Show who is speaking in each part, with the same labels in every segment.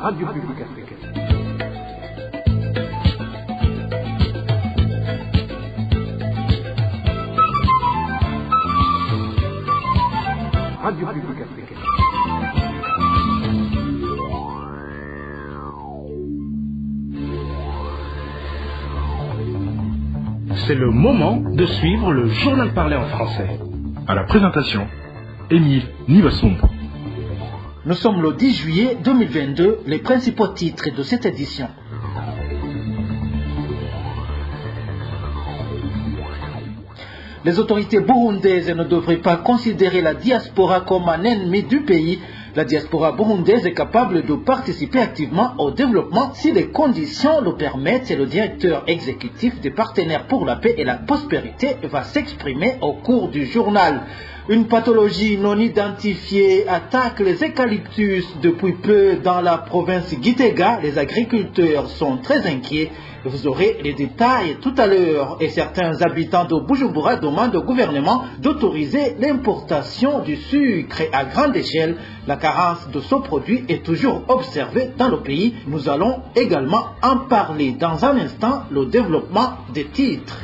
Speaker 1: Radio Publique Africaine. Radio Publique Africaine.
Speaker 2: C'est le moment de suivre le journal parlé en français.
Speaker 3: À la présentation, Émile Nivasumbo.
Speaker 4: Nous sommes le 10 juillet 2022, les principaux titres de cette édition. Les autorités burundaises ne devraient pas considérer la diaspora comme un ennemi du pays. La diaspora burundaise est capable de participer activement au développement si les conditions le permettent et le directeur exécutif des partenaires pour la paix et la prospérité va s'exprimer au cours du journal. Une pathologie non identifiée attaque les eucalyptus depuis peu dans la province Gitega. Les agriculteurs sont très inquiets. Vous aurez les détails tout à l'heure. Et certains habitants de Bujumbura demandent au gouvernement d'autoriser l'importation du sucre à grande échelle. La carence de ce produit est toujours observée dans le pays. Nous allons également en parler dans un instant, le développement des titres.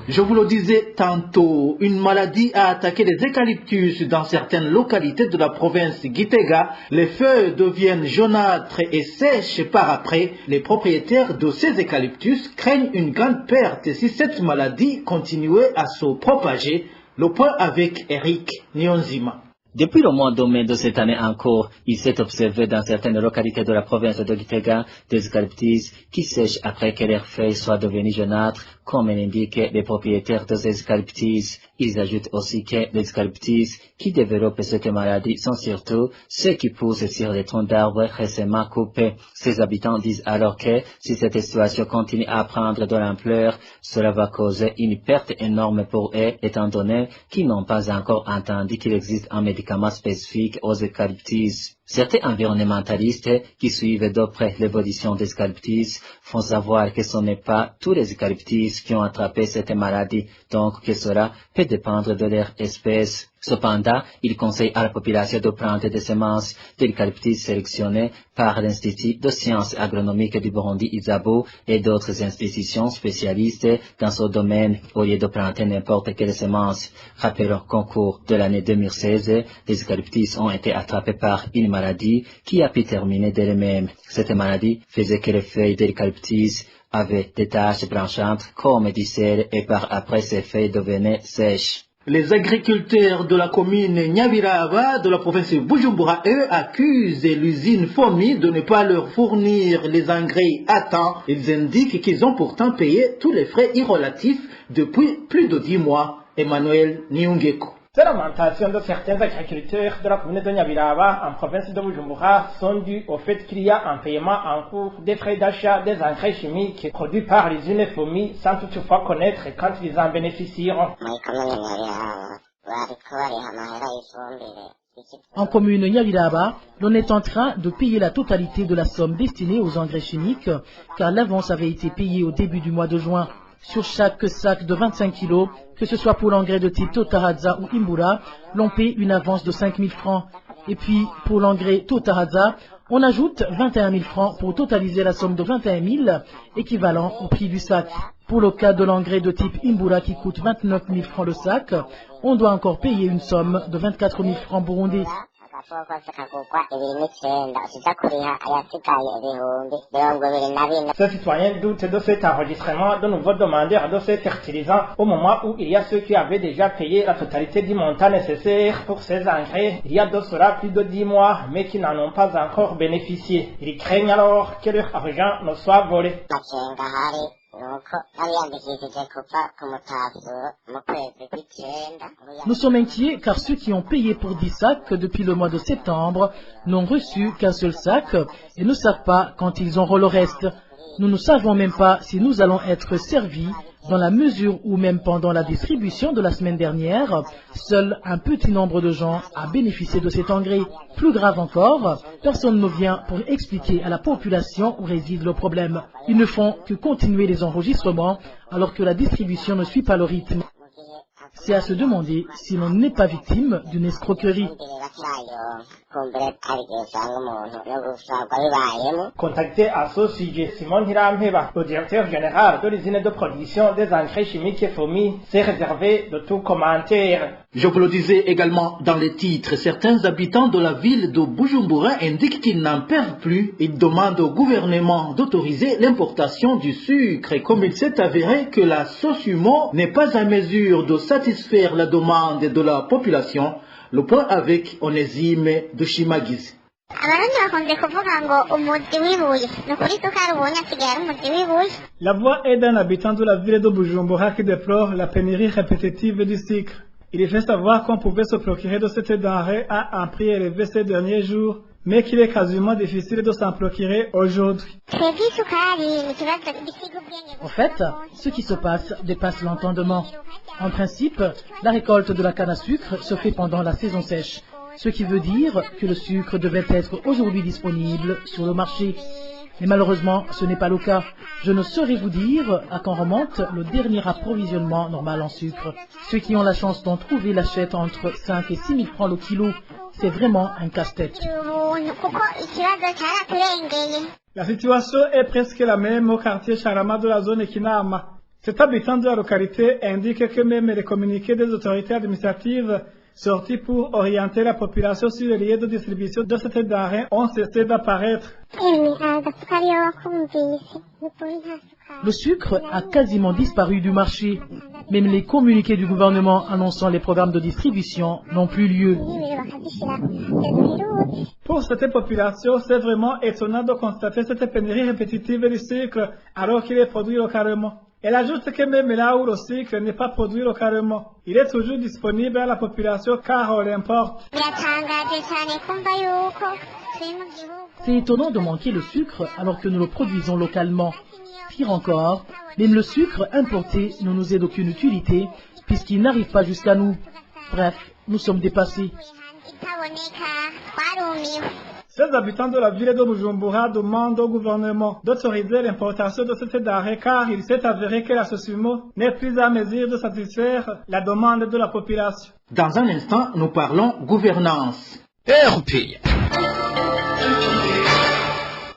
Speaker 4: Je vous le disais tantôt, une maladie a attaqué les eucalyptus dans certaines localités de la province Gitega. Les feuilles deviennent jaunâtres et sèches par après. Les propriétaires de ces eucalyptus craignent une grande perte si cette maladie continuait à se propager. Le point avec Eric Nyonzima.
Speaker 5: Depuis le mois de mai de cette année encore, il s'est observé dans certaines localités de la province de Gitega des eucalyptus qui sèchent après que leurs feuilles soient devenues jaunâtres, comme l'indiquent les propriétaires de ces eucalyptus. Ils ajoutent aussi que les eucalyptus qui développent cette maladie sont surtout ceux qui poussent sur les troncs d'arbres récemment coupés. Ces habitants disent alors que si cette situation continue à prendre de l'ampleur, cela va causer une perte énorme pour eux, étant donné qu'ils n'ont pas encore entendu qu'il existe un médicament spécifique aux eucalyptus. Certains environnementalistes qui suivent de près l'évolution des eucalyptus font savoir que ce n'est pas tous les eucalyptus qui ont attrapé cette maladie, donc que cela peut dépendre de leur espèce. Cependant, il conseille à la population de prendre des semences d'eucalyptus sélectionnées par l'Institut de sciences agronomiques du Burundi Izabo et d'autres institutions spécialistes dans ce domaine au lieu de prendre n'importe quelle semence. Rappelons qu'au cours de l'année 2016, les eucalyptus ont été attrapés par une maladie qui a pu terminer d'elle-même. Cette maladie faisait que les feuilles d'eucalyptus avaient des taches blanchantes comme du sel et par après ces feuilles devenaient sèches.
Speaker 4: Les agriculteurs de la commune Nyabiraba de la province de Bujumbura, eux, accusent l'usine FOMI de ne pas leur fournir les engrais à temps. Ils indiquent qu'ils ont pourtant payé tous les frais irrelatifs depuis plus de 10 mois. Emmanuel Niungeko.
Speaker 6: Ces lamentations de certains agriculteurs de la commune de Nyabiraba en province de Bujumbura sont dues au fait qu'il y a un paiement en cours des frais d'achat des engrais chimiques produits par l'usine FOMI sans toutefois connaître quand ils en bénéficieront.
Speaker 7: En commune Nyabiraba, l'on est en train de payer la totalité de la somme destinée aux engrais chimiques car l'avance avait été payée au début du mois de juin. Sur chaque sac de 25 kg, que ce soit pour l'engrais de type Totaradza ou Imbura, l'on paie une avance de 5 000 francs. Et puis, pour l'engrais Totaradza, on ajoute 21 000 francs pour totaliser la somme de 21 000, équivalent au prix du sac. Pour le cas de l'engrais de type Imbura qui coûte 29 000 francs le sac, on doit encore payer une somme de 24 000 francs burundais.
Speaker 6: Ces citoyens doutent de cet enregistrement de nouveaux demandeurs de cet fertilisant au moment où il y a ceux qui avaient déjà payé la totalité du montant nécessaire pour ces engrais il y a de cela plus de 10 mois mais qui n'en ont pas encore bénéficié. Ils craignent alors que leur argent ne soit volé.
Speaker 7: Nous sommes inquiets car ceux qui ont payé pour 10 sacs depuis le mois de septembre n'ont reçu qu'un seul sac et ne savent pas quand ils auront le reste. Nous ne savons même pas si nous allons être servis dans la mesure où même pendant la distribution de la semaine dernière, seul un petit nombre de gens a bénéficié de cet engrais. Plus grave encore, personne ne vient pour expliquer à la population où réside le problème. Ils ne font que continuer les enregistrements alors que la distribution ne suit pas le rythme. C'est à se demander si l'on n'est pas victime d'une escroquerie.
Speaker 6: Contacté à ce sujet, Simon Hirampeba, le directeur général de l'usine de production des engrais chimiques FOMI, s'est réservé de tout commentaire.
Speaker 4: Je vous le disais également dans les titres, certains habitants de la ville de Bujumbura indiquent qu'ils n'en peuvent plus. Ils demandent au gouvernement d'autoriser l'importation du sucre. Et comme il s'est avéré que la Sosumo n'est pas en mesure de satisfaire la demande de la population, le point avec Onésime de Shimagizi.
Speaker 6: La voix est d'un habitant de la ville de Bujumbura qui déplore la pénurie répétitive du sucre. Il fait savoir qu'on pouvait se procurer de cette denrée à un prix élevé ces derniers jours, mais qu'il est quasiment difficile de s'en procurer aujourd'hui.
Speaker 7: En fait, ce qui se passe dépasse l'entendement. En principe, la récolte de la canne à sucre se fait pendant la saison sèche, ce qui veut dire que le sucre devait être aujourd'hui disponible sur le marché. Mais malheureusement, ce n'est pas le cas. Je ne saurais vous dire à quand remonte le dernier approvisionnement normal en sucre. Ceux qui ont la chance d'en trouver l'achètent entre 5 et 6 000 francs le kilo. C'est vraiment un casse-tête.
Speaker 6: La situation est presque la même au quartier Charama de la zone Ekinama. Cet habitant de la localité indique que même les communiqués des autorités administratives sortis pour orienter la population sur les lieux de distribution de cette denrée ont cessé d'apparaître.
Speaker 7: Le sucre a quasiment disparu du marché. Même les communiqués du gouvernement annonçant les programmes de distribution n'ont plus lieu.
Speaker 6: Pour cette population, c'est vraiment étonnant de constater cette pénurie répétitive du sucre alors qu'il est produit localement. Elle ajoute que même là où le sucre n'est pas produit localement, il est toujours disponible à la population car on l'importe.
Speaker 7: C'est étonnant de manquer le sucre alors que nous le produisons localement. Pire encore, même le sucre importé ne nous est d'aucune utilité puisqu'il n'arrive pas jusqu'à nous. Bref, nous sommes dépassés.
Speaker 6: Ces habitants de la ville de Bujumbura demandent au gouvernement d'autoriser l'importation de cette denrée car il s'est avéré que la Sosumo n'est plus à mesure de satisfaire la demande de la population.
Speaker 4: Dans un instant, nous parlons gouvernance.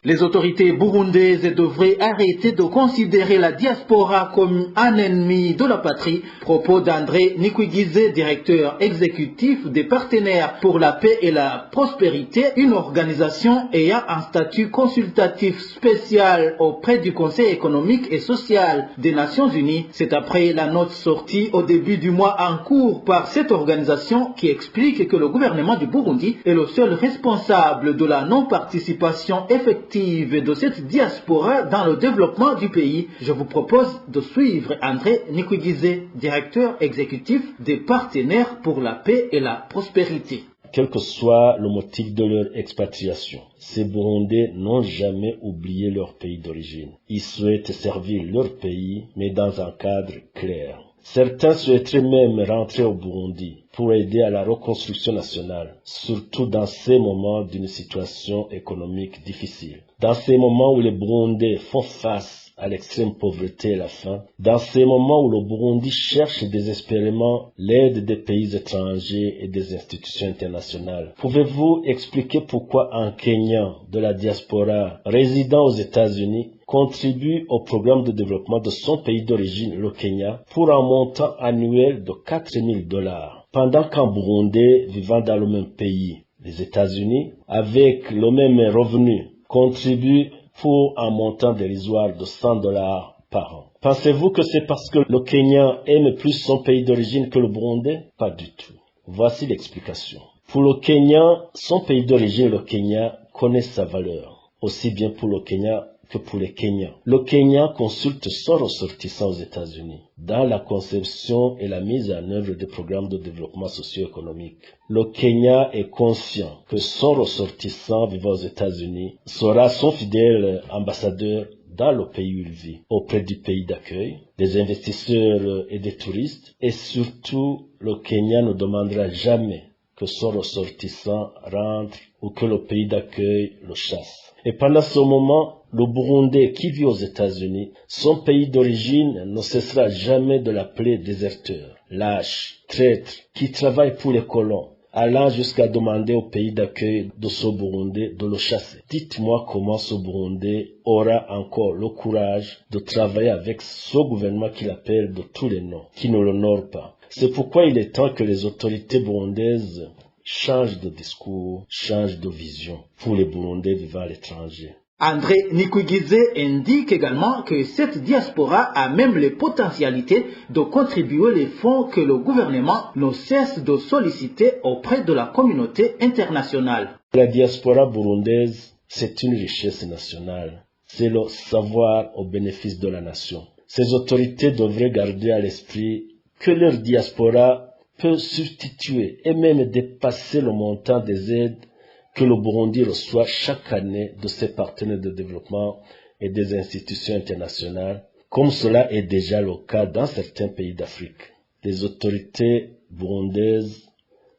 Speaker 4: Les autorités burundaises devraient arrêter de considérer la diaspora comme un ennemi de la patrie. Propos d'André Nikwigizé, directeur exécutif des Partenaires pour la paix et la prospérité, une organisation ayant un statut consultatif spécial auprès du Conseil économique et social des Nations Unies. C'est après la note sortie au début du mois en cours par cette organisation qui explique que le gouvernement du Burundi est le seul responsable de la non-participation effective de cette diaspora dans le développement du pays. Je vous propose de suivre André Nikwigizé, directeur exécutif des Partenaires pour la paix et la prospérité.
Speaker 8: Quel que soit le motif de leur expatriation, ces Burundais n'ont jamais oublié leur pays d'origine. Ils souhaitent servir leur pays, mais dans un cadre clair. Certains souhaiteraient même rentrer au Burundi pour aider à la reconstruction nationale, surtout dans ces moments d'une situation économique difficile. Dans ces moments où les Burundais font face à l'extrême pauvreté et la faim, dans ces moments où le Burundi cherche désespérément l'aide des pays étrangers et des institutions internationales, pouvez-vous expliquer pourquoi un Kenyan de la diaspora résidant aux États-Unis contribue au programme de développement de son pays d'origine, le Kenya, pour un montant annuel de $4,000, pendant qu'un Burundais vivant dans le même pays, les États-Unis, avec le même revenu, contribue pour un montant dérisoire de $100 par an. Pensez-vous que c'est parce que le Kenyan aime plus son pays d'origine que le Burundais? Pas du tout. Voici l'explication. Pour le Kenyan, son pays d'origine, le Kenya, connaît sa valeur, aussi bien pour le Kenya que pour les Kenyans. Le Kenya consulte son ressortissant aux États-Unis dans la conception et la mise en œuvre des programmes de développement socio-économique. Le Kenya est conscient que son ressortissant vivant aux États-Unis sera son fidèle ambassadeur dans le pays où il vit, auprès du pays d'accueil, des investisseurs et des touristes, et surtout, le Kenya ne demandera jamais que son ressortissant rentre ou que le pays d'accueil le chasse. Et pendant ce moment, le Burundais qui vit aux États-Unis, son pays d'origine ne cessera jamais de l'appeler déserteur, lâche, traître, qui travaille pour les colons, allant jusqu'à demander au pays d'accueil de ce Burundais de le chasser. Dites-moi comment ce Burundais aura encore le courage de travailler avec ce gouvernement qu'il appelle de tous les noms, qui ne l'honore pas. C'est pourquoi il est temps que les autorités burundaises changent de discours, changent de vision pour les Burundais vivant à l'étranger.
Speaker 4: André Nikugize indique également que cette diaspora a même les potentialités de contribuer les fonds que le gouvernement ne cesse de solliciter auprès de la communauté internationale.
Speaker 8: La diaspora burundaise, c'est une richesse nationale. C'est le savoir au bénéfice de la nation. Ces autorités devraient garder à l'esprit que leur diaspora peut substituer et même dépasser le montant des aides que le Burundi reçoit chaque année de ses partenaires de développement et des institutions internationales, comme cela est déjà le cas dans certains pays d'Afrique. Les autorités burundaises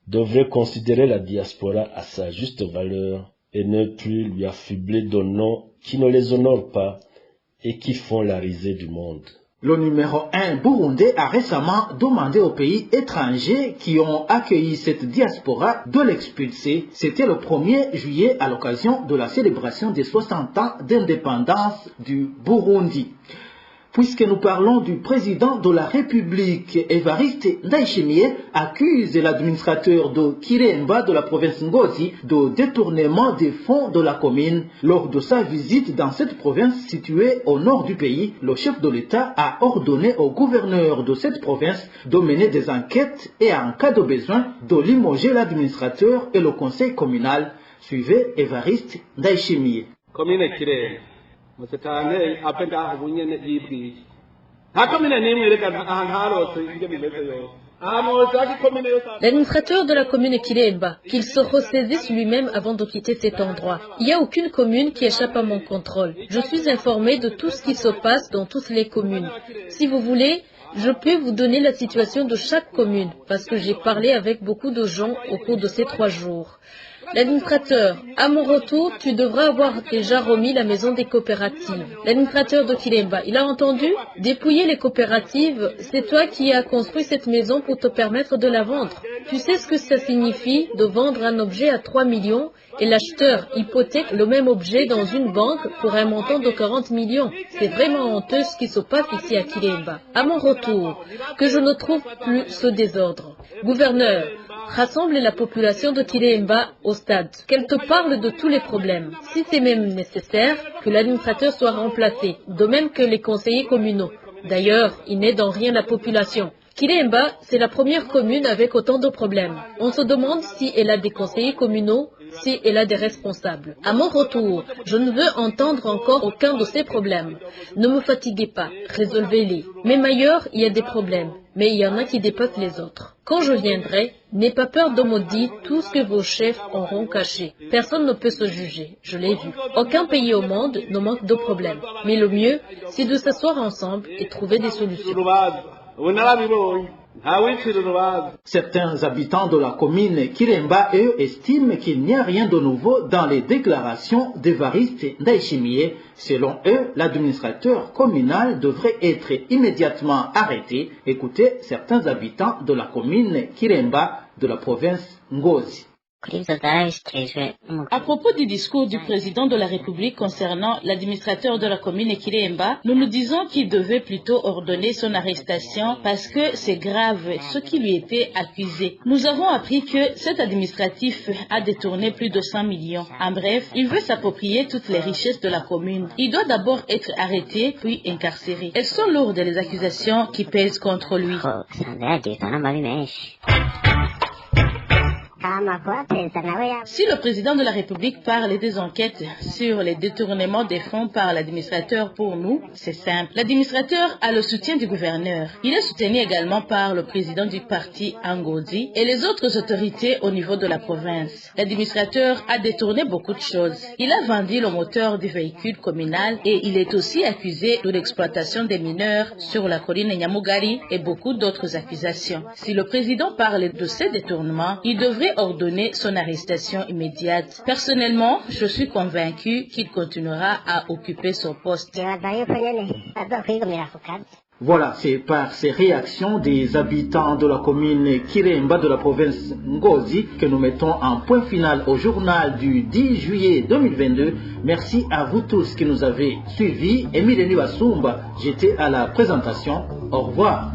Speaker 8: devraient considérer la diaspora à sa juste valeur et ne plus lui affubler de noms qui ne les honorent pas et qui font la risée du monde.
Speaker 4: Le numéro 1 burundais a récemment demandé aux pays étrangers qui ont accueilli cette diaspora de l'expulser. C'était le 1er juillet à l'occasion de la célébration des 60 ans d'indépendance du Burundi. Puisque nous parlons du président de la République, Évariste Ndayishimiye accuse l'administrateur de Kiremba de la province Ngozi de détournement des fonds de la commune. Lors de sa visite dans cette province située au nord du pays, le chef de l'État a ordonné au gouverneur de cette province de mener des enquêtes et en cas de besoin de limoger l'administrateur et le conseil communal. Suivez Évariste Ndayishimiye.
Speaker 9: L'administrateur de la commune Kiremba, qu'il se ressaisisse lui-même avant de quitter cet endroit. Il n'y a aucune commune qui échappe à mon contrôle. Je suis informé de tout ce qui se passe dans toutes les communes. Si vous voulez, je peux vous donner la situation de chaque commune, parce que j'ai parlé avec beaucoup de gens au cours de ces 3 jours. L'administrateur, à mon retour, tu devras avoir déjà remis la maison des coopératives. L'administrateur de Kiremba, il a entendu? Dépouiller les coopératives, c'est toi qui as construit cette maison pour te permettre de la vendre. Tu sais ce que ça signifie de vendre un objet à 3 millions et l'acheteur hypothèque le même objet dans une banque pour un montant de 40 millions. C'est vraiment honteux ce qui se passe ici à Kiremba. À mon retour, que je ne trouve plus ce désordre. Gouverneur, rassemble la population de Kiremba au stade, qu'elle te parle de tous les problèmes. Si c'est même nécessaire, que l'administrateur soit remplacé, de même que les conseillers communaux. D'ailleurs, il n'aide en rien la population. Kiremba, c'est la première commune avec autant de problèmes. On se demande si elle a des conseillers communaux, si elle a des responsables. À mon retour, je ne veux entendre encore aucun de ces problèmes. Ne me fatiguez pas, résolvez-les. Même ailleurs, il y a des problèmes, mais il y en a qui dépassent les autres. Quand je viendrai, n'aie pas peur de me dire tout ce que vos chefs auront caché. Personne ne peut se juger, je l'ai vu. Aucun pays au monde ne manque de problèmes. Mais le mieux, c'est de s'asseoir ensemble et trouver des solutions.
Speaker 4: Certains habitants de la commune Kiremba, eux, estiment qu'il n'y a rien de nouveau dans les déclarations d'Évariste Ndayishimiye. Selon eux, l'administrateur communal devrait être immédiatement arrêté. Écoutez certains habitants de la commune Kiremba de la province Ngozi.
Speaker 9: À propos du discours du président de la République concernant l'administrateur de la commune Kiremba, nous nous disons qu'il devait plutôt ordonner son arrestation parce que c'est grave ce qui lui était accusé. Nous avons appris que cet administratif a détourné plus de 100 millions. En bref, il veut s'approprier toutes les richesses de la commune. Il doit d'abord être arrêté puis incarcéré. Elles sont lourdes les accusations qui pèsent contre lui. Si le président de la République parle des enquêtes sur les détournements des fonds par l'administrateur, pour nous, c'est simple. L'administrateur a le soutien du gouverneur. Il est soutenu également par le président du parti Ngozi et les autres autorités au niveau de la province. L'administrateur a détourné beaucoup de choses. Il a vendu le moteur du véhicule communal et il est aussi accusé de l'exploitation des mineurs sur la colline Nyamugari et beaucoup d'autres accusations. Si le président parle de ces détournements, il devrait
Speaker 10: ordonné son arrestation immédiate. Personnellement, je suis convaincu qu'il continuera à occuper son poste.
Speaker 4: Voilà, c'est par ces réactions des habitants de la commune Kiremba de la province Ngozi que nous mettons un point final au journal du 10 juillet 2022. Merci à vous tous qui nous avez suivis. Émile Niwasumba, j'étais à la présentation. Au revoir.